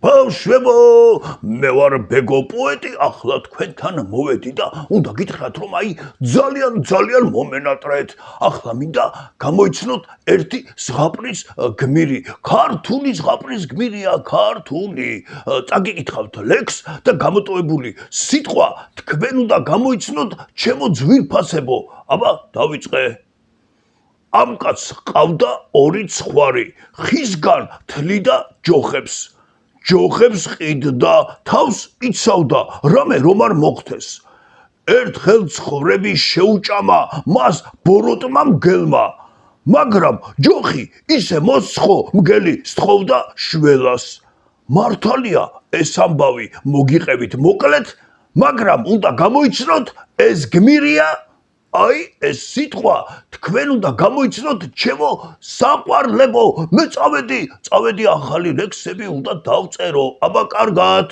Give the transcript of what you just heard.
ბავშვებო, მე ვარ ბეგო პოეტი, ახლა თქვენთან მოვედი და უნდა გითხრათ, რომ აი ძალიან მომენატრეთ. ახლა მინდა გამოიცნოთ ერთი ზღაპრის გმირი. ქართული ზღაპრის გმირია, ქართული. წაგიკითხავთ ლექს და გამოტოვებული სიტყვა თქვენ უნდა გამოიცნოთ ჩემო ძვირფასებო. აბა, დავიწყე. ამ კაცს ყავდა ორი ცხვარი, ხისგან თლიდა ჯოხებს. ჯოხებს ყიდდა, თავს იცავდა, რამე რომ არ მოხდეს. ერთხელ ცხრები შეუჭამა მას ბოროტმა მგელმა, მაგრამ ჯოხი ისე მოსცხო, მგელი სთხოვდა შველას. მართალია ეს ამბავი მოგიყევით მოკლედ, მაგრამ უნდა გამოიცნოთ ეს გმირია. აი ეს სიტყვა თქვენ უნდა გამოიცნოთ ჩემო საყვარლებო. მე წავედი ახალი ლექსები უნდა დავწერო. აბა კარგად.